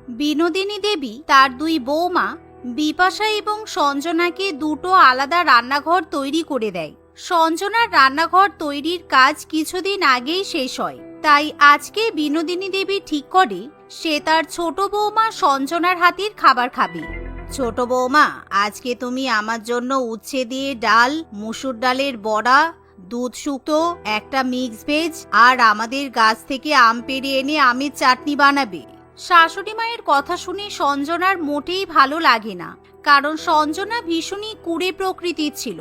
বিনোদিনী দেবী তার দুই বৌমা বিপাশা এবং সঞ্জনাকে দুটো আলাদা রান্নাঘর তৈরি করে দেয়। সঞ্জনার রান্নাঘর তৈরির কাজ কিছুদিন আগেই শেষ হয়, তাই আজকে বিনোদিনী দেবী ঠিক করে সে তার ছোট বৌমা সঞ্জনার হাতের খাবার খাবে। ছোট বৌমা, আজকে তুমি আমার জন্য উচ্ছে দিয়ে ডাল, মুসুর ডালের বড়া, দুধ শুক্তো, একটা মিক্স ভেজ আর আমাদের গাছ থেকে আম পেড়ে এনে আমের চাটনি বানাবে। শাশুড়ি মায়ের কথা শুনে সঞ্জনার মোটেই ভালো লাগে না, কারণ সঞ্জনা ভীষণই কুঁড়ে প্রকৃতির ছিল।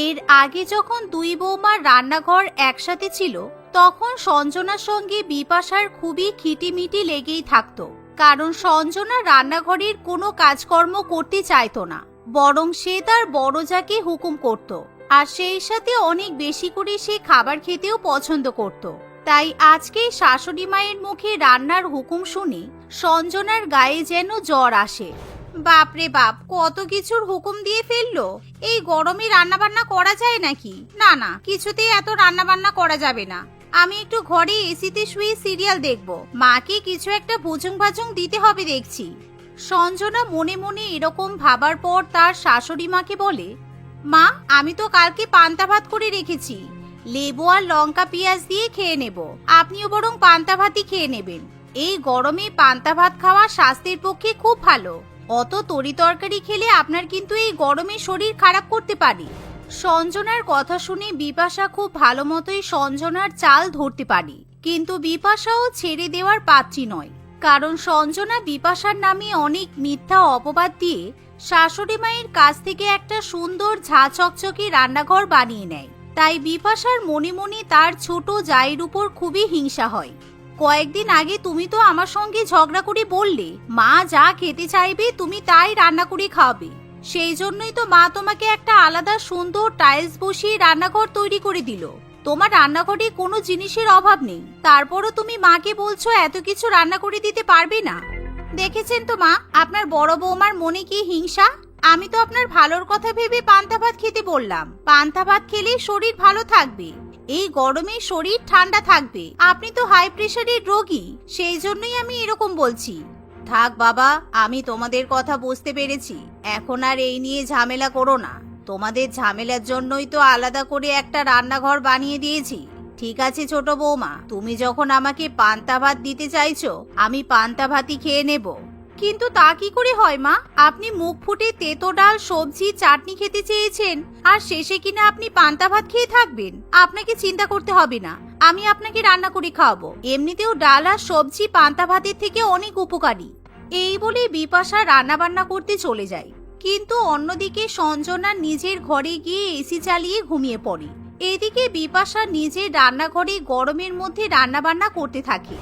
এর আগে যখন দুই বৌমার রান্নাঘর একসাথে ছিল তখন সঞ্জনার সঙ্গে বিপাশার খুবই খিটিমিটি লেগেই থাকতো, কারণ সঞ্জনা রান্নাঘরের কোনো কাজকর্ম করতে চাইতো না, বরং সে তার বড় জাকে হুকুম করত, আর সেই সাথে অনেক বেশি করে সে খাবার খেতেও পছন্দ করত। তাই আজকে শাশুড়ি মায়ের মুখে রান্নার হুকুম শুনে সঞ্জনার গায়ে যেন জ্বর আসে। বাপরে বাপ, কত কিছুর হুকুম দিয়ে ফেললো! এই গরমে রান্নাবান্না করা যায় নাকি? না না, কিছুতেই এত রান্নাবান্না করা যাবে না। আমি একটু ঘরে এসিতে শুয়ে সিরিয়াল দেখবো, মাকে কিছু একটা ভুজুং ভাজুং দিতে হবে দেখছি। সঞ্জনা মনে মনে এরকম ভাবার পর তার শাশুড়ি মাকে বলে, মা, আমি তো কালকে পান্তা ভাত করে রেখেছি, লেবু আর লঙ্কা পেঁয়াজ দিয়ে খেয়ে নেব, আপনিও বরং পান্তা ভাতই খেয়ে নেবেন। এই গরমে পান্তা ভাত খাওয়া স্বাস্থ্যের পক্ষে খুব ভালো। অত তরি তরকারি খেলে আপনার কিন্তু এই গরমে শরীর খারাপ করতে পারে। সঞ্জনার কথা শুনে বিপাশা খুব ভালো মতোই সঞ্জনার চাল ধরতে পারে, কিন্তু বিপাশাও ছেড়ে দেওয়ার পাত্রী নয়, কারণ সঞ্জনা বিপাশার নামে অনেক মিথ্যা অপবাদ দিয়ে শাশুড়ি মায়ের কাছ থেকে একটা সুন্দর ঝা চকচকে রান্নাঘর বানিয়ে নেয়। তাই বিপাশার মনে মনে তার ছোট জায়ের উপর খুবই হিংসা হয়। কয়েকদিন আগে তুমি তো আমার সঙ্গে ঝগড়া করে বললে মা যা খেতে চাইবে তুমি তাই রান্না করে খাওয়াবে, সেই জন্যই তো মা তোমাকে একটা আলাদা সুন্দর টাইলস বসিয়ে রান্নাঘর তৈরি করে দিল। তোমার রান্নাঘরে কোনো জিনিসের অভাব নেই, তারপরও তুমি মাকে বলছো এত কিছু রান্না করে দিতে পারবে না। দেখেছেন তো মা, আপনার বড় বৌমার মনে কি হিংসা। আমি তো আপনার ভালোর কথা ভেবে পান্তা ভাত খেতে বললাম, পান্তা ভাত খেলে শরীর ভালো থাকবে, এই গরমে শরীর ঠান্ডা থাকবে। আপনি তো হাই প্রেশারের রোগী, সেই জন্যই আমি এরকম বলছি। থাক বাবা, আমি তোমাদের কথা বুঝতে পেরেছি, এখন আর এই নিয়ে ঝামেলা করো না। তোমাদের ঝামেলার জন্যই তো আলাদা করে একটা রান্নাঘর বানিয়ে দিয়েছি। ঠিক আছে ছোট বৌমা, তুমি যখন আমাকে পান্তা ভাত দিতে চাইছো আমি পান্তা ভাতই খেয়ে নেব। কিন্তু তা কি করে হয় মা? আপনি মুখ ফুটে তেতো ডাল, সবজি, চাটনি খেতে চেয়েছেন, আর শেষে কিনা আপনি পান্তা ভাত খেয়ে থাকবেন। আপনাকে চিন্তা করতে হবে না, আমি আপনাকে রান্না করে খাওয়াবো। এমনিতেও ডাল আর সবজি পান্তা ভাতের থেকে অনেক উপকারী। এই বলে বিপাশা রান্না বান্না করতে চলে যায়। কিন্তু অন্যদিকে সঞ্জনা নিজের ঘরে গিয়ে এসি চালিয়ে ঘুমিয়ে পড়ে। এদিকে বিপাশা নিজের রান্নাঘরে গরমের মধ্যে রান্না বান্না করতে থাকে।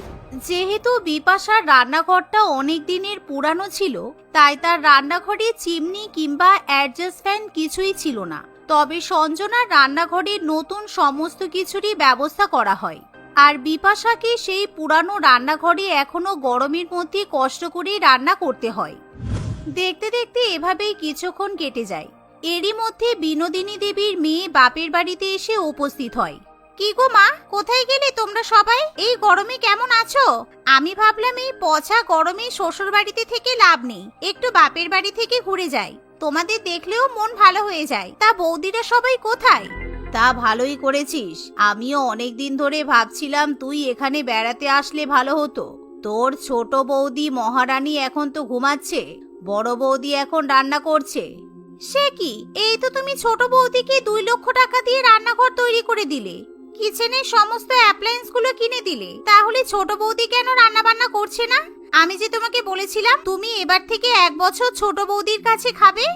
যেহেতু বিপাশার রান্নাঘরটা অনেক দিনের পুরানো ছিল, তাই তার রান্নাঘরে চিমনি কিংবা অ্যাডজাস্ট ফ্যান কিছুই ছিল না। তবে সঞ্জনার রান্নাঘরে নতুন সমস্ত কিছুরই ব্যবস্থা করা হয়, আর বিপাশাকে সেই পুরানো রান্নাঘরে এখনো গরমের মধ্যে কষ্ট করে রান্না করতে হয়। দেখতে দেখতে এভাবেই কিছুক্ষণ কেটে যায়। এরই মধ্যে বিনোদিনী দেবীর মেয়ে বাপের বাড়িতে এসে উপস্থিত হয়। কি গো মা, কোথায় গেলে তোমরা সবাই? এই গরমে কেমন আছো? আমি ভাবলাম এই পচা গরমে শ্বশুর বাড়িতে থেকে লাভ নেই, একটু বাপের বাড়ি থেকে ঘুরে যাই, তোমাদের দেখলেও মন ভালো হয়ে যায়। তা বৌদিরা সবাই কোথায়? তা ভালোই করেছিস, আমিও অনেকদিন ধরে ভাবছিলাম তুই এখানে বেড়াতে আসলে ভালো হতো। তোর ছোট বৌদি মহারানী এখন তো ঘুমাচ্ছে, বড় বৌদি এখন রান্না করছে। সে কি, এই তো তুমি ছোট বৌদিকে 2 লক্ষ টাকা দিয়ে রান্নাঘর তৈরি করে দিলে, কিচেনের সমস্ত অ্যাপ্লায়েন্স গুলো কিনে দিলে, তাহলে ছোট বৌদি কেন রান্না বান্না করছে না? আমি যে তোমাকে বলেছিলাম তুমি এবার থেকে 1 বছর ছোট বৌদির কাছে খাবে।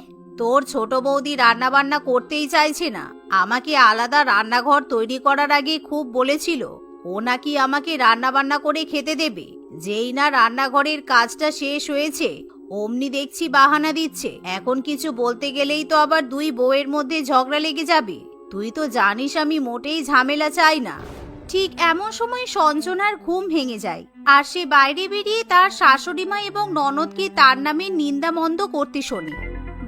তোর ছোট বৌদি রান্না বান্না করতেই চাইছে না, আমাকে আলাদা রান্নাঘর তৈরি করার আগে খুব বলেছিল ও নাকি আমাকে রান্না বান্না করে খেতে দেবে। যেই না রান্নাঘরের কাজটা শেষ হয়েছে অমনি দেখছি বাহানা দিচ্ছে। এখন কিছু বলতে গেলেই তো আবার 2 বউয়ের মধ্যে ঝগড়া লেগে যাবে। তুই তো জানিস আমি মোটেই ঝামেলা চাই না। ঠিক এমন সময় সঞ্জনার ঘুম ভেঙে যায়, আর সে বাইরে বেরিয়ে তার শাশুড়ি মা এবং ননদকে তার নামে নিন্দামন্দ করতে শোনে।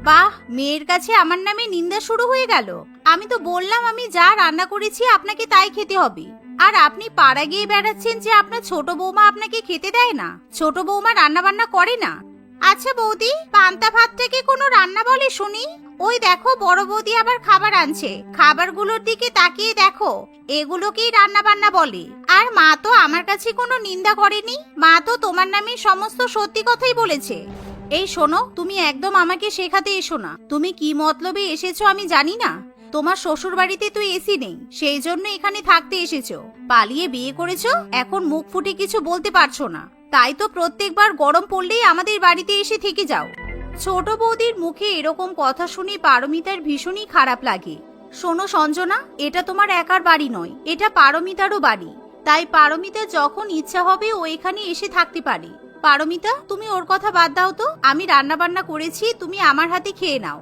বাহ, মেয়ের কাছে আমার নামে নিন্দা শুরু হয়ে গেল। আমি তো বললাম আমি যা রান্না করেছি আপনাকে তাই খেতে হবে। আর আপনি পাড়া গিয়ে বেড়াচ্ছেন যে আপনার ছোট বৌমা আপনাকে খেতে দেয় না, ছোট বৌমা রান্না বান্না করে না। আচ্ছা বৌদি, পান্তা ভাতটাকে কোনো রান্না বলে শুনি? ওই দেখো বড় বৌদি আবার খাবার আনছে, খাবারগুলোর দিকে তাকিয়ে দেখো, এগুলোকেই রান্না বান্না বলে। আর মা তো আমার কাছে কোনো নিন্দা করেনি, মা তো তোমার নামে সমস্ত সত্যি কথাই বলেছে। এই শোনো, তুমি একদম আমাকে শেখাতে এসো না, তুমি কি মতলবে এসেছো আমি জানি না। তোমার শ্বশুর বাড়িতে তো এসি নেই, সেই জন্য এখানে থাকতে এসেছো। পালিয়ে বিয়ে করেছো, এখন মুখ ফুটে কিছু বলতে পারছো না, তাই তো প্রত্যেকবার গরম পড়লেই আমাদের বাড়িতে এসে থেকে যাও। ছোট বৌদির মুখে এরকম কথা শুনে পারমিতার ভীষণই খারাপ লাগে। শোনো সঞ্জনা, এটা তোমার একার বাড়ি নয়, এটা পারমিতারও বাড়ি, তাই পারমিতা যখন ইচ্ছা হবে ও এখানে এসে থাকতে পারে। পারমিতা, তুমি ওর কথা বাদ দাও তো, আমি রান্না বান্না করেছি, তুমি আমার হাতে খেয়ে নাও।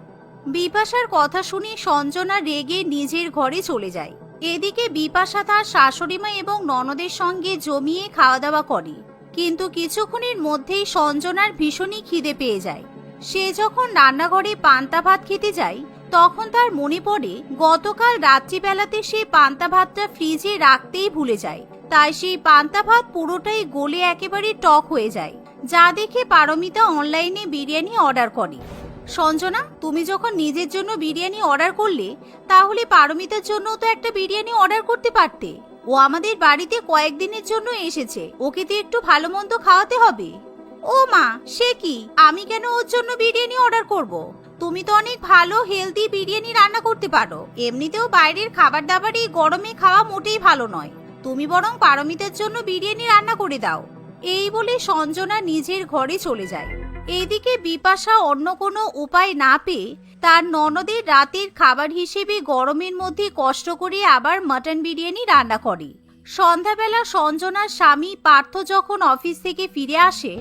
বিপাশার কথা শুনে সঞ্জনা রেগে নিজের ঘরে চলে যায়। এদিকে বিপাশা তার শাশুড়িমা এবং ননদের সঙ্গে জমিয়ে খাওয়া দাওয়া করে, কিন্তু কিছুক্ষণের মধ্যেই সঞ্জনার ভীষণই খিদে পেয়ে যায়। সে যখন রান্নাঘরে পান্তা ভাত খেতে যায়, তখন তার মনে পড়ে গতকাল রাত্রিবেলাতে সে পান্তা ভাতটা ফ্রিজে রাখতেই ভুলে যায়। তাই সেই পান্তা ভাত পুরোটাই গলে একেবারে টক হয়ে যায়, যা দেখে পারমিতা অনলাইনে বিরিয়ানি অর্ডার করে। সঞ্জনা, তুমি যখন নিজের জন্য বিরিয়ানি অর্ডার করলে, তাহলে পারমিতার জন্য তো একটা বিরিয়ানি অর্ডার করতে পারতে। ও আমাদের বাড়িতে কয়েকদিনের জন্য এসেছে, ওকে তো একটু ভালো মন্দ খাওয়াতে হবে। ও মা, সে কি, আমি কেন ওর জন্য বিরিয়ানি অর্ডার করব? তুমি তো অনেক ভালো হেলদি বিরিয়ানি রান্না করতে পারো, এমনিতেও বাইরের খাবার দাবার এই গরমে খাওয়া মোটেই ভালো নয়, তুমি বরং পারমিতার জন্য বিরিয়ানি রান্না করে দাও। এই বলে সঞ্জনা নিজের ঘরে চলে যায়। এদিকে বিপাশা অন্য কোনো উপায় না পেয়ে তার ননদের রাতের খাবার হিসেবে গরমের মধ্যে কষ্ট করে আবার মাটন বিরিয়ানি রান্না করে। সন্ধ্যাবেলা সঞ্জনার স্বামী পার্থ যখন অফিস থেকে ফিরে আসে,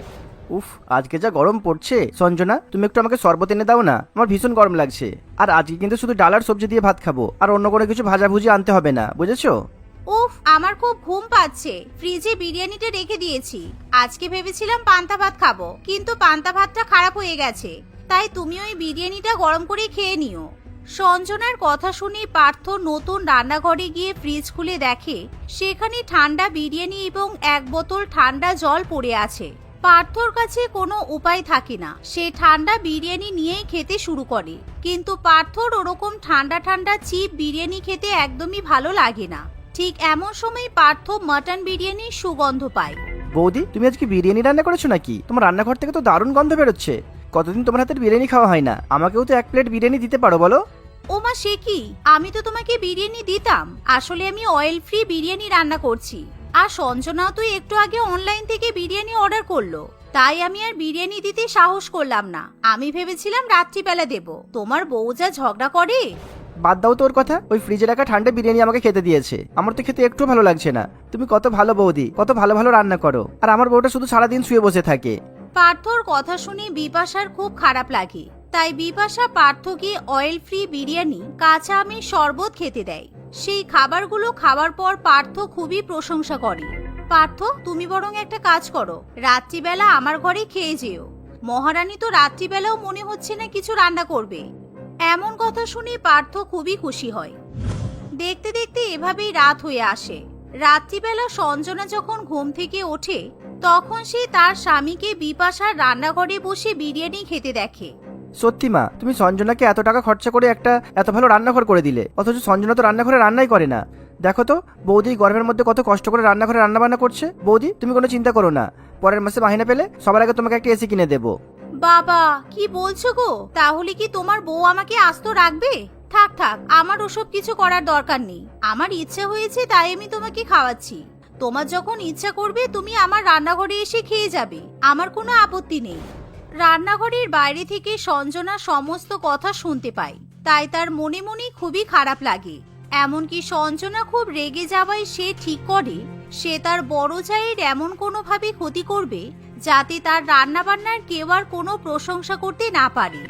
উফ, আজকে যা গরম পড়ছে। সঞ্জনা, তুমি একটু আমাকে শরবত এনে দাও না, আমার ভীষণ গরম লাগছে। আর আজকে কিন্তু শুধু ডাল আর সবজি দিয়ে ভাত খাবো, আর অন্য কোনো কিছু ভাজাভুজি আনতে হবে না, বুঝেছো? উফ, আমার খুব ঘুম পাচ্ছে, ফ্রিজে বিরিয়ানিটা রেখে দিয়েছি। আজকে ভেবেছিলাম পান্তা ভাত খাবো, কিন্তু পান্তা ভাতটা খারাপ হয়ে গেছে, তাই তুমি ওই বিরিয়ানিটা গরম করে খেয়ে নিও। সঞ্জনার কথা শুনে পার্থ নতুন রান্নাঘরে গিয়ে ফ্রিজ খুলে দেখে সেখানে ঠান্ডা বিরিয়ানি এবং এক বোতল ঠান্ডা জল পড়ে আছে। পার্থর কাছে কোনো উপায় থাকে না, সে ঠান্ডা বিরিয়ানি নিয়েই খেতে শুরু করে, কিন্তু পার্থর ওরকম ঠান্ডা ঠান্ডা চিপ বিরিয়ানি খেতে একদমই ভালো লাগে না। ঠিক এমন সময় পার্থ মাটন বিরিয়ানির সুগন্ধ পায়। বৌদি, তুমি আজকে বিরিয়ানি রান্না করেছো নাকি? তোমার রান্নাঘর থেকে তো দারুণ গন্ধ বেরোচ্ছে। কতদিন তোমার হাতের বিরিয়ানি খাওয়া হয় না, আমাকেও তো এক প্লেট বিরিয়ানি দিতে পারো বলো। ওমা, সে কি, আমি তো তোমাকে বিরিয়ানি দিতাম, আসলে আমি অয়েল ফ্রি বিরিয়ানি রান্না করছি। আর সঞ্জনাও তো একটু আগে অনলাইন থেকে বিরিয়ানি অর্ডার করলো, তাই আমি আর বিরিয়ানি দিতে সাহস করলাম না, আমি ভেবেছিলাম রাত্রিবেলা দেব। তোমার বউ যা ঝগড়া করে। বাদ দাও তো ওর কথা, ওই ফ্রিজে রাখা ঠান্ডা বিরিয়ানি আমাকে খেতে দিয়েছে, আমার তো খেতে একটু ভালো লাগছে না। তুমি কত ভালো বৌদি, কত ভালো ভালো রান্না করো, আর আমার বউটা শুধু সারাদিন শুয়ে বসে থাকে। পার্থর কথা শুনে বিপাশার খুব খারাপ লাগে, তাই বিপাশা পার্থকে অয়েল ফ্রি বিরিয়ানি, কাঁচা আমের শরবত খেতে দেয়। সেই খাবারগুলো খাওয়ার পর পার্থ খুবই প্রশংসা করে। পার্থ, তুমি বরং একটা কাজ করো, রাত্রিবেলা আমার ঘরে খেয়ে যেও। মহারানী তো রাত্রিবেলাও মনে হচ্ছে না কিছু রান্না করবে। এমন কথা শুনে পার্থ খুবই খুশি হয়। দেখতে দেখতে এভাবেই রাত হয়ে আসে। রাত্রিবেলা সঞ্জনা যখন ঘুম থেকে ওঠে, তখন সে তার স্বামীকে বিপাশার রান্নাঘরে বসে বিরিয়ানি খেতে দেখে। সত্যি মা, তুমি সঞ্জনাকে এত টাকা খরচা করে একটা এত ভালো রান্নাঘর করে দিলে, অথচ সঞ্জনা তো রান্নাঘরে রান্নাই করে না। দেখো তো বৌদি গরমের মধ্যে কত কষ্ট করে রান্নাঘরে রান্না বান্না করছে। বৌদি, তুমি কোনো চিন্তা করো না, পরের মাসে মাহিনা পেলে সবার আগে তোমাকে একটা এসি কিনে দেবো। বাবা, কি বলছো গো? তাহলে কি তোমার বউ আমাকে আস্ত রাখবে? থাক থাক, আমার ওসব কিছু করার দরকার নেই। আমার ইচ্ছা হয়েছে তাই আমি তোমাকে খাওয়াচ্ছি। তোমার যখন ইচ্ছা করবে তুমি আমার রান্নাঘরে এসে খেয়ে যাবে, আমার কোনো আপত্তি নেই। রান্নাঘরের বাইরে থেকে সঞ্জনা সমস্ত কথা শুনতে পায়, তাই তার মনে মনে খুবই খারাপ লাগে। এমনকি সঞ্জনা খুব রেগে যাওয়ায় সে ঠিক করে সে তার বড় জায়ের এমন কোনোভাবে ক্ষতি করবে যাতে তার রান্নাবান্নার কেউ আর কোনো প্রশংসা করতে না পারে।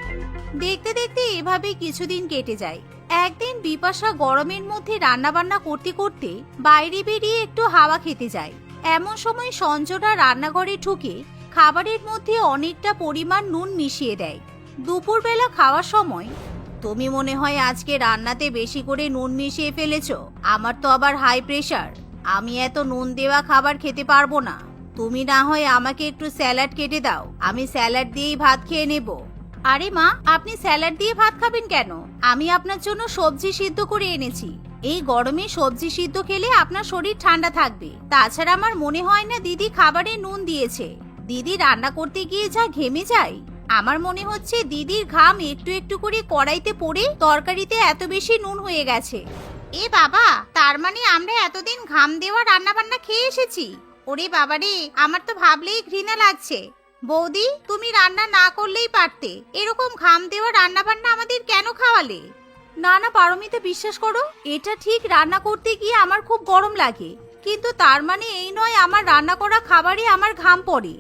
দেখতে দেখতে এভাবে কিছুদিন কেটে যায়। একদিন বিপাশা গরমের মধ্যে রান্নাবান্না করতে করতে বাইরে বেরিয়ে একটু হাওয়া খেতে যায়। এমন সময় সঞ্জনা রান্নাঘরে ঢুকে খাবারের মধ্যে অনেকটা পরিমাণ নুন মিশিয়ে দেয়। দুপুরবেলা খাওয়ার সময়, তুমি মনে হয় আজকে রান্নাতে বেশি করে নুন মিশিয়ে ফেলেছো, আমার তো আবার হাই প্রেশার। আমি এত নুন দেওয়া খাবার খেতে পারবো না। তুমি না হয় আমাকে একটু স্যালাড কেটে দাও, আমি স্যালাড দিয়েই ভাত খেয়ে নেব। আরে মা, আপনি স্যালাড দিয়ে ভাত খাবেন কেন? আমি আপনার জন্য সবজি সিদ্ধ করে এনেছি। এই গরমে সবজি সিদ্ধ খেলে আপনার শরীর ঠান্ডা থাকবে। তাছাড়া আমার মনে হয় না দিদি খাবারে নুন দিয়েছে। দিদি রান্না করতে গিয়ে যা ঘেমে যায়, আমার মনে হচ্ছে দিদির ঘাম একটু একটু করে কড়াইতে পড়ে তরকারিতে এত বেশি নুন হয়ে গেছে। এ বাবা, তার মানে আমরা এতদিন ঘাম দেওয়া রান্না বান্না খেয়ে এসেছি। ওরে বাবারে, আমার তো ভাবলেই ঘৃণা লাগছে। বৌদি, তুমি রান্না না করলেই পারতে। এরকম ঘাম দেওয়া রান্না বান্না আমাদের কেন খাওয়ালে? না না পারমিতা, বিশ্বাস করো, এটা ঠিক রান্না করতে গিয়ে আমার খুব গরম লাগে, কিন্তু তার মানে এই নয় আমার রান্না করা খাবারে আমার ঘাম পড়ে।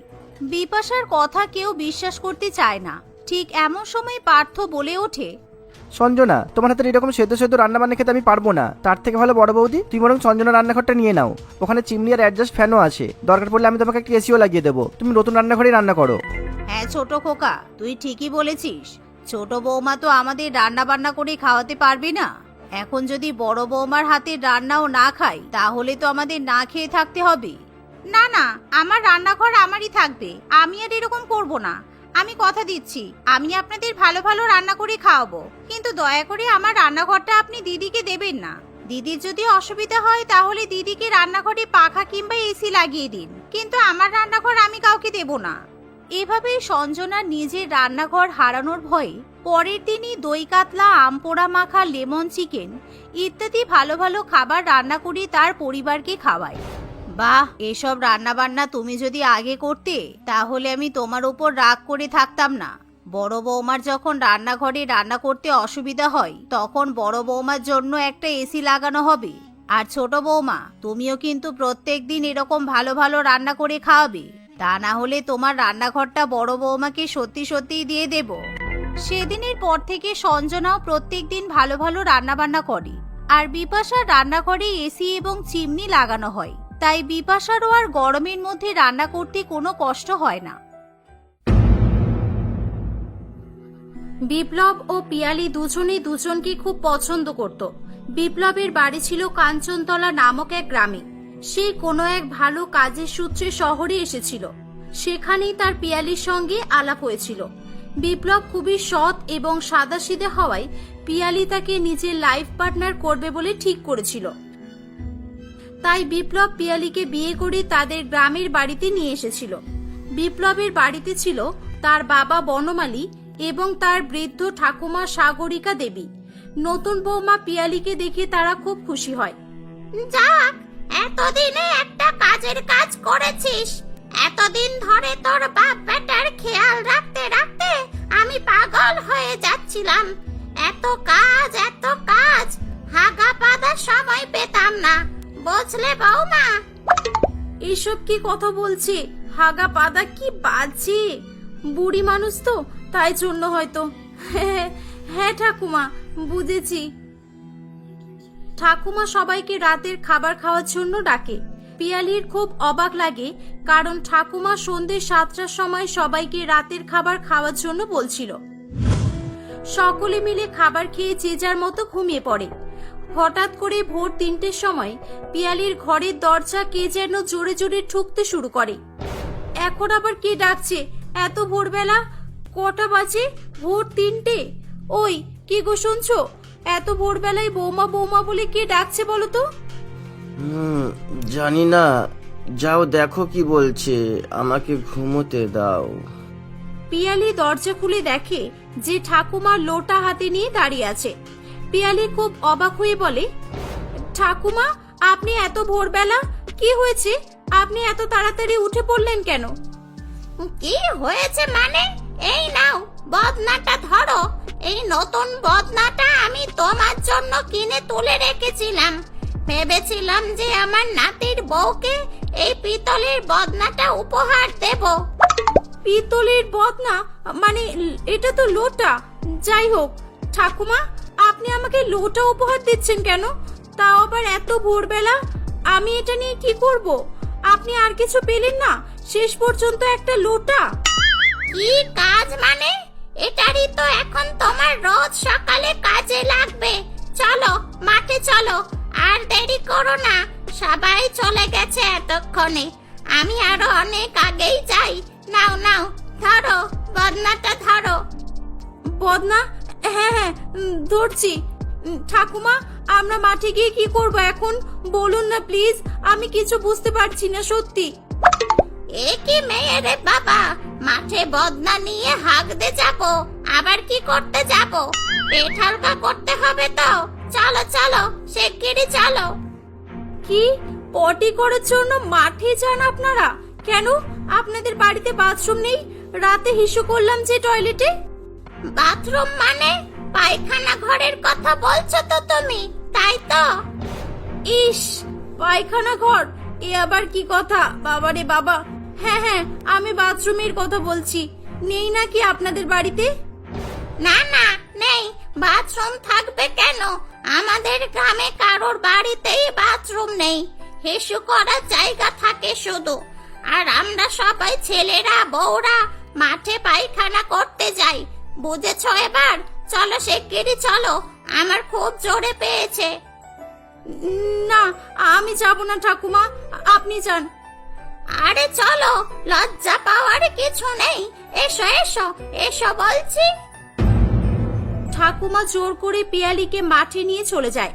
বিপাশার কথা কেউ বিশ্বাস করতে চায় না। ঠিক এমন সময় পার্থ বলে ওঠে, সঞ্জনা, তোমার হাতের এরকম সেদ্ধ সেদ্ধ রান্না বান্না খেতে আমি পারবো না। তার থেকে ভালো বড় বৌদি, তুমি বরং সঞ্জনা রান্নাঘরটা নিয়ে নাও। ওখানে চিমনি আর অ্যাডজাস্ট ফ্যানও আছে, দরকার পড়লে আমি তোমাকে একটা এসিও লাগিয়ে দেবো। তুমি নতুন রান্নাঘরেই রান্না করো। হ্যাঁ ছোট খোকা, তুই ঠিকই বলেছিস। ছোট বৌমা তো আমাদের রান্না বান্না করে খাওয়াতে পারবে না। এখন যদি বড় বৌমার হাতের রান্নাও না খাই, তাহলে তো আমাদের না খেয়ে থাকতে হবে। না না, আমার রান্নাঘর আমারই থাকবে। আমি আর এরকম করব না। আমি কথা দিচ্ছি, আমি আপনাদের ভালো ভালো রান্না করে খাওয়াবো, কিন্তু দয়া করে আমার রান্নাঘরটা আপনি দিদিকে দেবেন না। দিদির যদি অসুবিধা হয় তাহলে দিদিকে রান্নাঘরে পাখা কিংবা এসি লাগিয়ে দিন, কিন্তু আমার রান্নাঘর আমি কাউকে দেব না। এভাবেই সঞ্জনা নিজের রান্নাঘর হারানোর ভয়ে পরের দিনই দই কাতলা, আম পোড়া মাখা, লেমন চিকেন ইত্যাদি ভালো ভালো খাবার রান্না করে তার পরিবারকে খাওয়ায়। বাহ, এসব রান্না বান্না তুমি যদি আগে করতে তাহলে আমি তোমার উপর রাগ করে থাকতাম না। বড় বৌমার যখন রান্নাঘরে রান্না করতে অসুবিধা হয়, তখন বড় বৌমার জন্য একটা এসি লাগানো হবে। আর ছোট বৌমা, তুমিও কিন্তু প্রত্যেকদিন এরকম ভালো ভালো রান্না করে খাওয়াবে, তা না হলে তোমার রান্নাঘরটা বড় বৌমাকে সত্যি সত্যিই দিয়ে দেব। সেদিনের পর থেকে সঞ্জনাও প্রত্যেকদিন ভালো ভালো রান্না বান্না করে। আর বিপাশার রান্নাঘরে এসি এবং চিমনি লাগানো হয়, তাই বিপাশারও আর গরমের মধ্যে রান্না করতে কোনো কষ্ট হয় না। বিপ্লব ও পিয়ালি দুজনেই দুজনকে খুব পছন্দ করত। বিপ্লবের বাড়ি ছিল কাঞ্চনতলা নামক এক গ্রামে। সে কোনো এক ভালো কাজের সূত্রে শহরে এসেছিল। সেখানেই তার পিয়ালির সঙ্গে আলাপ হয়েছিল। বিপ্লব খুবই সৎ এবং সাদাসিধে হওয়ায় পিয়ালি তাকে নিজের লাইফ পার্টনার করবে বলে ঠিক করেছিল। তাই বিপ্লব পিয়ালিকে বিয়ে করে তাদের গ্রামের বাড়িতে নিয়ে এসেছিল। বিপ্লবের বাড়িতে ছিল তার বাবা বনমালী এবং তার বৃদ্ধ ঠাকুমা সাগরিকা দেবী। নতুন বৌমা পিয়ালিকে দেখে তারা খুব খুশি হয়। যাক, এতদিনে একটা কাজের কাজ করেছিস। এতদিন ধরে তোর বাপ বেটার খেয়াল রাখতে রাখতে আমি পাগল হয়ে যাচ্ছিলাম। এত কাজ, হাগা পাদার সময় পেতাম না, বুঝলে বৌমা? এসব কি কথা বলছে? হাগা পাদা কি বাজে! বুড়ি মানুষ তো, তাই জন্য হয়তো। হ্যাঁ ঠাকুমা, বুঝেছি। ঠাকুমা সবাইকে রাতের খাবার খাওয়ার জন্য ডাকে। পিয়ালির খুব অবাক লাগে, কারণ ঠাকুমা সন্ধ্যে 7টার সময় সবাইকে রাতের খাবার খাওয়ার জন্য বলছিল। সকলে মিলে খাবার খেয়ে যে যার মতো ঘুমিয়ে পড়ে। হঠাৎ করে ভোর 3টের সময় পিয়ালির ঘরের দরজা কে যেন জোরে জোরে ঠুকতে শুরু করে। এখন আবার কে ডাকছে এত ভোরবেলা? কটা বাজে? ভোর 3টে। ওই কি গো, শুনছো? এত ভোরবেলায় বৌমা বৌমা বলে কে ডাকছে বলো তো? জানি না, যাও দেখো কি বলছে, আমাকে ঘুমোতে দাও। পিয়ালি দরজা খুলে দেখে যে ঠাকুমা লোটা হাতে নিয়ে দাঁড়িয়ে আছে। পিয়ালি খুব অবাক হয়ে বলে, ঠাকুমা, আপনি এত ভোরবেলা? কি হয়েছে? আপনি এত তাড়াতাড়ি উঠে পড়লেন কেন? কি হয়েছে মানে? এই নাও বদনাটা ধরো। এই নতুন বদনাটা আমি তোমার জন্য কিনে তুলে রেখেছিলাম। ভেবেছিলাম যে আমার নাতির বউকে এই পিতলের বদনাটা উপহার দেব। পিতলের বদনা মানে এটা তো লোটা। যাই হোক ঠাকুমা, আপনি আমাকে লোটা উপহার দিচ্ছেন কেন? তাও আবার এত ভোরবেলা? আমি এটা নিয়ে কি করব? আপনি আর কিছু পেলেন না? শেষ পর্যন্ত একটা লোটা। কি কাজ মানে? এটারই তো এখন তোমার রোজ সকালে কাজে লাগবে। চলো মাঠে চলো, আর দেরি করো না, সবাই চলে গেছে এতক্ষণে। আমি আরো অনেক আগেই যাই। নাও নাও, ধরো বদনাটা ধরো। বদনা? হ্যাঁ হ্যাঁ, ধরছি। ঠাকুমা, আমরা মাঠে গিয়ে কি করব এখন? বলুন না প্লিজ, আমি কিছু বুঝতে পারছি না সত্যি। এ কি মেয়ে রে বাবা, মাঠে বদনা নিয়ে হাঁকতে যাব? আবার কি করতে যাব? পেট হালকা করতে হবে তো। চলো চলো, শিগগিরই চলো। কি, পটি করার জন্য মাঠে যান আপনারা? কেন, আপনাদের বাড়িতে বাথরুম নেই? রাতে হিসু করলাম যে টয়লেটে। বাথরুম মানে পায়খানা ঘরের কথা বলছো তো তুমি, তাই তো? ইস, পায়খানা ঘর, এ আবার কি কথা? বাবারে বাবা! হ্যাঁ হ্যাঁ, আমি বাথরুমের কথা বলছি। নেই নাকি আপনাদের বাড়িতে? না না, নেই। বাথরুম থাকবে কেন? আমাদের গ্রামে কারোর বাড়িতেই বাথরুম নেই। হিসু করার জায়গা থাকে শুধু। আর আমরা সবাই ছেলেরা বউরা মাঠে পায়খানা করতে যাই। বুঝেছো এবার? চলো শিগগিরই চলো, আমার খুব জোরে পেয়েছে। না, আমি যাব না ঠাকুমা, আপনি যান। আরে চলো, লজ্জা পাওয়ার কিছু নেই। এসো এসো এসো বলছি। ঠাকুমা জোর করে পিয়ালিকে মাঠে নিয়ে চলে যায়।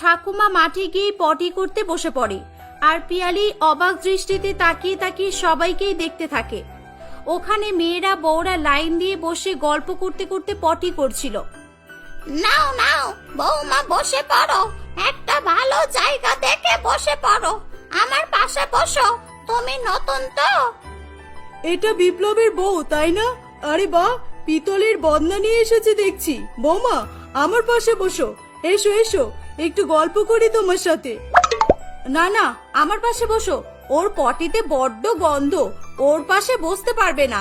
ঠাকুমা মাঠে গিয়ে পটি করতে বসে পড়ে, আর পিয়ালি অবাক দৃষ্টিতে তাকিয়ে তাকিয়ে সবাইকেই দেখতে থাকে। ওখানে মেয়েরা বউরা লাইন দিয়ে বসে গল্প করতে করতে পটি করছিল। নাও নাও বৌমা, বসে পড়ো। একটা ভালো জায়গা দেখে বসে পড়ো। আমার পাশে বসো। তুমি নতুন তো? এটা বিপ্লবের বউ, তাই না? আরে বাহ, পিতলের বদনা নিয়ে এসেছে দেখছি। বৌমা, আমার পাশে বসো। এসো এসো, একটু গল্প করি তোমার সাথে। না না, আমার পাশে বসো। ওর পটিতে বড্ড গন্ধ, ওর পাশে বসতে পারবে না।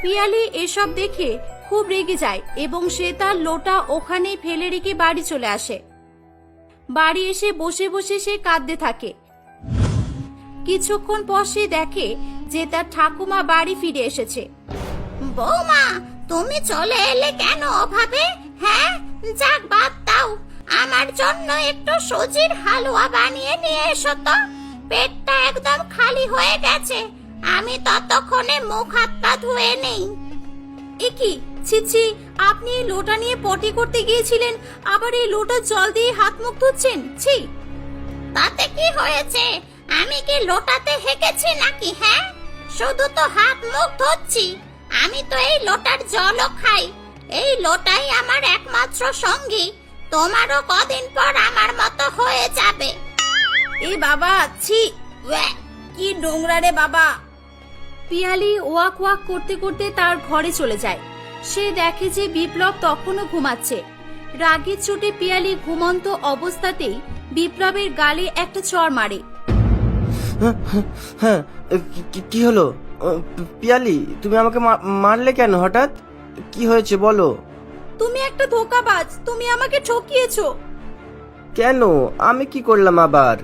পিয়ালি এসব দেখে খুব রেগে যায় এবং সে তার লোটা ওখানেই ফেলে রেখে বাড়ি চলে আসে। বাড়ি এসে বসে বসে সে কাঁদতে থাকে। কিছুক্ষণ পর সে দেখে যে তার ঠাকুমা বাড়ি ফিরে এসেছে। বৌমা, তুমি চলে এলে কেন ওভাবে? হ্যাঁ, যাক বাদ দাও। আমার জন্য একটু সুজির হালুয়া বানিয়ে নিয়ে এসো তো। পেটটা একদম খালি হয়ে গেছে। আমি ততক্ষণে মুখ হাত পা ধুয়ে নেই। একি, ছিছি, আপনি এই লোটা নিয়ে পটি করতে গিয়েছিলেন, আবার এই লোটা জল দিয়ে হাত মুখ ধুচ্ছেন? ছি! তাতে কি হয়েছে? আমি কি লোটাতে হেঁকেছি নাকি? হ্যাঁ, শুধু তো হাত মুখ ধুচ্ছি। আমি তো এই লোটার জলও খাই। এই লোটাই আমার একমাত্র সঙ্গী। তোমারও কদিন পর আমার মতো হয়ে যাবে। এ বাবা, ছি! ওয়াক, কি নোংরা রে বাবা! পিয়ালি ওয়াক ওয়াক করতে করতে তার ঘরে চলে যায়। সে দেখে যে বিপ্লব তখনও ঘুমাচ্ছে। রাগের চোটে পিয়ালি ঘুমন্ত অবস্থাতেই বিপ্লবের গালে একটা চড় মারে। হ্যাঁ, কি হলো? পিয়ালি, তুমি আমাকে মারলে কেন হঠাৎ? কি হয়েছে বলো? তুমি একটা ধোঁকাবাজ, তুমি আমাকে ঠকিয়েছো। কেন? আমি কি করলাম আবার?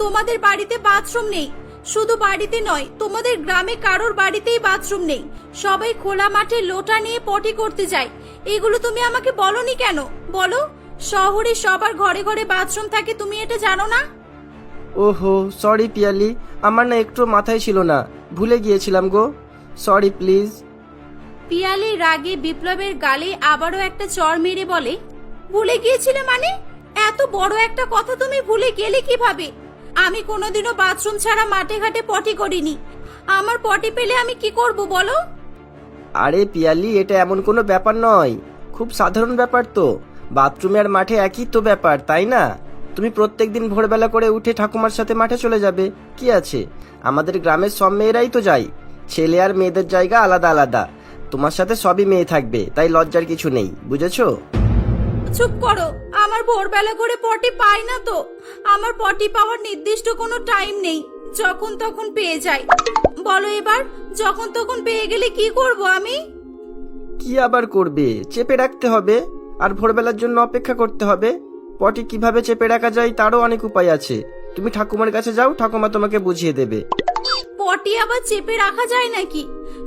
তোমাদের বাড়িতে বাথরুম নেই। শুধু বাড়িতে নয়, তোমাদের গ্রামে কারোর বাড়িতেই বাথরুম নেই। সবাই খোলা মাঠে লোটা নিয়ে পটি করতে যায়। এগুলো তুমি আমাকে বলনি কেন? বলো, শহরে সবার ঘরে ঘরে বাথরুম থাকে, তুমি এটা জানো না? ওহো, সরি পিয়ালি, আমার না একটু মাথায় ছিল না, ভুলে গিয়েছিলাম গো। Sorry please. পিয়ালি রাগে বিপ্লবের গালে আবারও একটা চড় মেরে বলে, ভুলে গিয়েছিলে মানে? এত বড় একটা কথা তুমি ভুলে গেলে কিভাবে? আমি কোনোদিনও বাথরুম ছাড়া মাঠে ঘাটে পটি করিনি। আমার পটি পেলে আমি কি করব বলো? আরে পিয়ালি, এটা এমন কোনো ব্যাপার নয়, খুব সাধারণ ব্যাপার তো। বাথরুমে আর মাঠে একই তো ব্যাপার, তাই না? তুমি প্রত্যেকদিন ভোরবেলা করে উঠে ঠাকুমার সাথে মাঠে চলে যাবে, কি আছে? আমাদের গ্রামের সব মেয়েরাই তো যায়। ছেলে আর মেয়েদের জায়গা আলাদা আলাদা। তোমার সাথে সবই মেয়ে থাকবে, তাই লজ্জার কিছু নেই, বুঝেছো? চুপ করো, আমার ভোরবেলা করে পটি পাই না তো। আমার পটি পাওয়ার নির্দিষ্ট কোনো টাইম নেই, যখন তখন পেয়ে যাই। বলো এবার, যখন তখন পেয়ে গেলে কি করব আমি? কি আবার করবে? চেপে রাখতে হবে, আর ভোরবেলার জন্য অপেক্ষা করতে হবে। পটি কিভাবে চেপে রাখা যায় তারও অনেক উপায় আছে। তুমি ঠাকুমার কাছে যাও, ঠাকুমা তোমাকে বুঝিয়ে দেবে। পটি আবার চেপে রাখা যায় নাকি?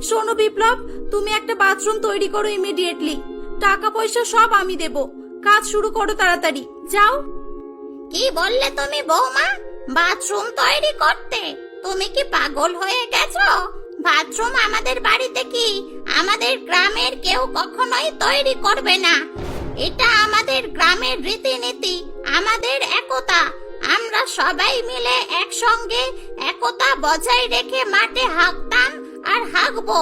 শোনো বিপ্লব, তুমি একটা বাথরুম তৈরি করো ইমিডিয়েটলি। টাকা পয়সা সব আমি দেব। কাজ শুরু করো তাড়াতাড়ি, যাও। কি বললে তুমি বৌমা? বাথরুম তৈরি করতে? তুমি কি পাগল হয়ে গেছো? বাথরুম আমাদের বাড়িতে কি আমাদের গ্রামের কেউ কখনোই তৈরি করবে না। এটা আমাদের গ্রামের রীতিনীতি, আমাদের একতা। আমরা সবাই মিলে একসঙ্গে একতা বজায় রেখে মাঠে হাঁকতাম আর হাঁকবো।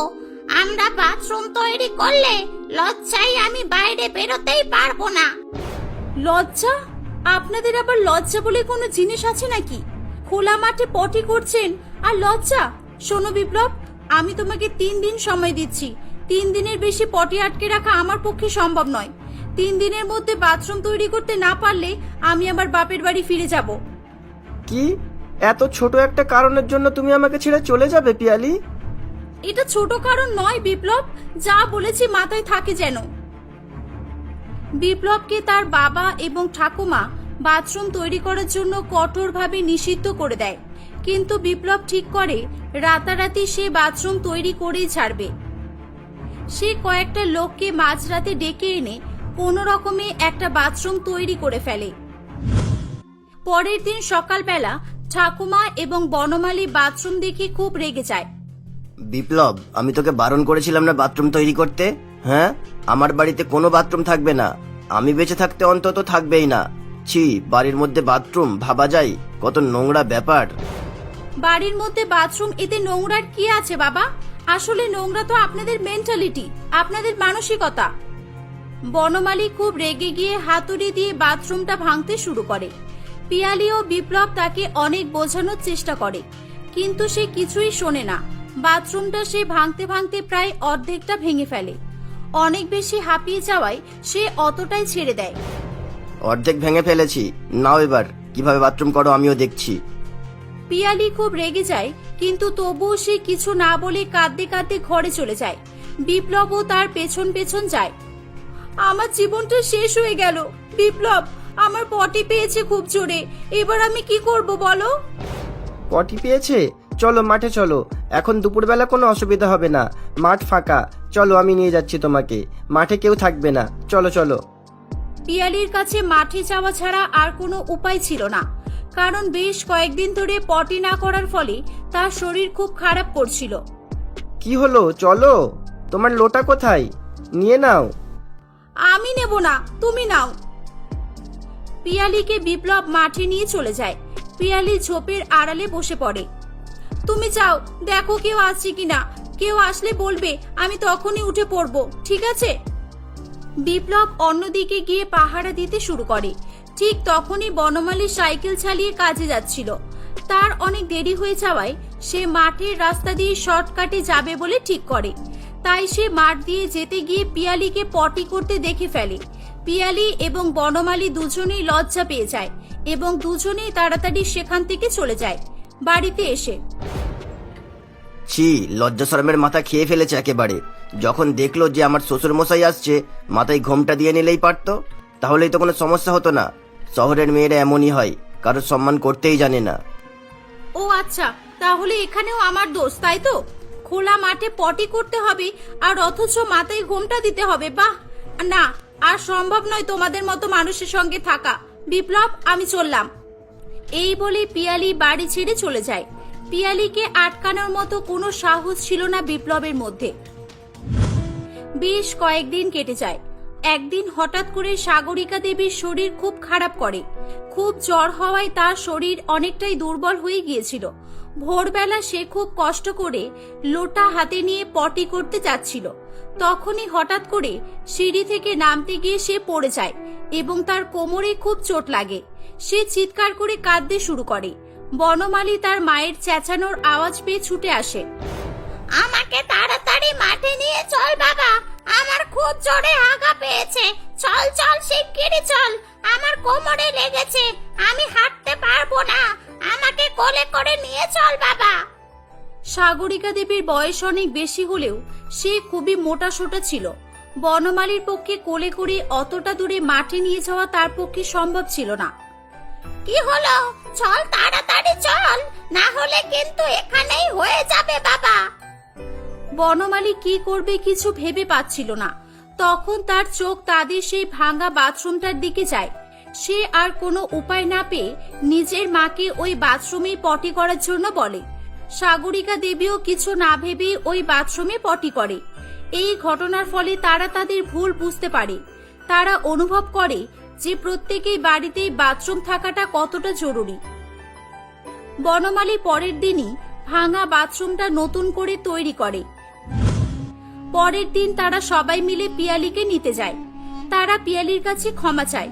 আমরা বাথরুম তৈরি করলে লজ্জায় আমি বাইরে বেরোতেই পারবো না। লজ্জা? আপনাদের আবার লজ্জা বলে কোনো জিনিস আছে নাকি? খোলা মাঠে পটি করছেন আর লজ্জা? শোনো বিপ্লব, আমি তোমাকে 3 দিন সময় দিচ্ছি। 3 দিনের বেশি পটি আটকে রাখা আমার পক্ষে সম্ভব নয়। 3 দিনের মধ্যে বাথরুম তৈরি করতে না পারলে আমি আমার বাপের বাড়ি ফিরে যাব। কি এত ছোট একটা কারণের জন্য তুমি আমাকে ছেড়ে চলে যাবে পিয়ালি? এটা ছোট কারণ নয় বিপ্লব, যা বলেছি মাথায় থাকে যেন। বিপ্লবকে তার বাবা এবং ঠাকুমা বাথরুম তৈরি করার জন্য কঠোরভাবে নিষিদ্ধ করে দেয়, কিন্তু বিপ্লব ঠিক করে রাতারাতি সে বাথরুম তৈরি করেই ছাড়বে। সে কয়েকটা লোককে মাঝরাতে ডেকে এনে কোনো রকমে একটা বাথরুম তৈরি করে ফেলে। পরের দিন সকালবেলা ঠাকুমা এবং বনমালী বাথরুম দেখে খুব রেগে যায়। বিপ্লব, আমি তোকে বারণ করেছিলাম না বাথরুম তৈরি করতে? হ্যাঁ, আমার বাড়িতে কোনো বাথরুম থাকবে না। আমি বেঁচে থাকতে অন্তত থাকবেই না। ছি, বাড়ির মধ্যে বাথরুম ভাবা যায়? কত নোংরা ব্যাপার। বাড়ির মধ্যে বাথরুম, এতে নোংরার কি আছে বাবা? আসলে নোংরা তো আপনাদের মেন্টালিটি, আপনাদের মানসিকতা। বনমালী খুব রেগে গিয়ে হাতুড়ি দিয়ে বাথরুমটা ভাঙতে শুরু করে। পিয়ালি ও বিপ্লব তাকে অনেক বোঝানোর চেষ্টা করে, কিন্তু সে কিছুই শোনে না। বাথরুমটা সে ভাঙতে ভাঙতে প্রায় অর্ধেকটা ভেঙে ফেলে। অনেক বেশি হাঁপিয়ে যাওয়ায় সে অতটাই ছেড়ে দেয়। অর্ধেক ভেঙে ফেলেছি, নাও এবার কিভাবে বাথরুম করো আমিও দেখছি। পিয়ালি খুব রেগে যায়, কিন্তু তবুও সে কিছু না বলে কাঁদতে কাঁদতে ঘরে চলে যায়। বিপ্লবও তার পেছন পেছন যায়। আমার জীবনটা শেষ হয়ে গেল বিপ্লব, আমার পটি পেয়েছে খুব জোরে। এবার আমি কি করব বলো? পটি পেয়েছে? চলো মাঠে চলো, এখন দুপুরবেলা কোনো অসুবিধা হবে না, মাঠ ফাঁকা। চলো আমি নিয়ে যাচ্ছি তোমাকে, মাঠে কেউ থাকবে না। চলো চলো। পিয়ালির কাছে মাঠে যাওয়া ছাড়া আর কোনো উপায় ছিল না, কারণ বেশ কয়েকদিন ধরে পটি না করার ফলে তার শরীর খুব খারাপ করছিল। কি হলো? চলো, তোমার লোটা কোথায়? নিয়ে নাও। আমি নেব না, তুমি নাও। পিয়ালিকে বিপ্লব মাঠে নিয়ে চলে যায়। পিয়ালি ঝোপের আড়ালে বসে পড়ে। তুমি যাও, দেখো কেউ আসছে কিনা। কেউ আসলে বলবে, আমি তখনই উঠে পড়বো, ঠিক আছে? বিপ্লব অন্যদিকে গিয়ে পাহারা দিতে শুরু করে। ঠিক তখনই বনমালী সাইকেল চালিয়ে কাজে যাচ্ছিল। তার অনেক দেরি হয়ে যাওয়ায় সে মাঠের রাস্তা দিয়ে শর্টকাটে যাবে বলে ঠিক করে। তাই সে মাঠ দিয়ে যেতে গিয়ে পিয়ালিকে পটি করতে দেখে ফেলে। পিয়ালি এবং বনমালী দুজনেই লজ্জা পেয়ে যায় এবং দুজনেই তাড়াতাড়ি সেখান থেকে চলে যায়। বাড়িতে এসে ছি, লজ্জা শরমের মাথা খেয়ে ফেলেছে একেবারে। যখন দেখলো যে আমার শ্বশুর মশাই আসছে, মাথায় ঘোমটা দিয়ে নিলেই পারতো, তাহলেই তো কোনো সমস্যা হতো না। শহরের মেয়েরা এমনই হয়, কারোর সম্মান করতেই জানে না। ও আচ্ছা, তাহলে এখানেও আমার দোষ, তাই তো? খোলা মাঠে পটি করতে হবে আর অথচ মাথায় ঘোমটা দিতে হবে? বাহ, না, আর সম্ভব নয় তোমাদের মতো মানুষের সঙ্গে থাকা। বিপ্লব, আমি চললাম। এই বলে পিয়ালি বাড়ি ছেড়ে চলে যায়। পিয়ালিকে আটকানোর মতো কোনো সাহস ছিল না বিপ্লবের মধ্যে। বেশ কয়েকদিন কেটে যায়। একদিন হঠাৎ করে সাগরিকা দেবীর শরীর খুব খারাপ করে। খুব জ্বর হওয়ায় তার শরীর অনেকটাই দুর্বল হয়ে গিয়েছিল। ভোরবেলা সে খুব কষ্ট করে লোটা হাতে নিয়ে পটি করতে যাচ্ছিল। তখনই হঠাৎ করে সিঁড়ি থেকে নামতে গিয়ে সে পড়ে যায় এবং তার কোমরে খুব চোট লাগে। সে চিৎকার করে কাঁদতে শুরু করে। বনমালী তার মায়ের চেঁচানোর আওয়াজ পেয়ে ছুটে আসে। আমাকে তাড়াতাড়ি মাঠে নিয়ে চল বাবা, আমার খুব জোরে আগা পেয়েছে। চল চল, শিগগিরই চল, আমার কোমরে লেগেছে, আমি হাঁটতে পারবো না, আমাকে কোলে করে নিয়ে চল বাবা। সাগরিকা দেবীর বয়স অনেক বেশি হলেও সে খুবই মোটা সোটা ছিল। বনমালীর পক্ষে কোলে করে অতটা দূরে মাঠে নিয়ে যাওয়া তার পক্ষে সম্ভব ছিল না। কি হলো? চল তাড়াতাড়ি চল, না হলে কিন্তু এখানেই হয়ে যাবে বাবা। বনমালী কি করবে কিছু ভেবে পাচ্ছিল না। তখন তার চোখ তাদের সেই ভাঙা বাথরুমটার দিকে যায়। সে আর কোনো উপায় না পেয়ে নিজের মাকে ওই বাথরুমে পটি করার জন্য বলে। সাগরিকা দেবীও কিছু না ভেবে ওই বাথরুমে পটি করে। এই ঘটনার ফলে তারা তাদের ভুল বুঝতে পারে। তারা অনুভব করে যে প্রত্যেকেই বাড়িতেই বাথরুম থাকাটা কতটা জরুরি। বনমালী পরের দিনই ভাঙা বাথরুমটা নতুন করে তৈরি করে। পরের দিন তারা সবাই মিলে পিয়ালিকে নিতে যায়। তারা পিয়ালির কাছে ক্ষমা চায়।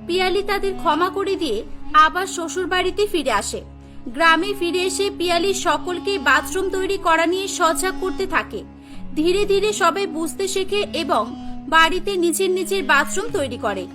পিয়ালি তাদের ক্ষমা করে দিয়ে আবার শ্বশুর বাড়িতে ফিরে আসে। গ্রামে ফিরে এসে পিয়ালি সকলকে বাথরুম তৈরি করা নিয়ে সজাগ করতে থাকে। ধীরে ধীরে সবাই বুঝতে শেখে এবং বাড়িতে নিজের নিজের বাথরুম তৈরি করে।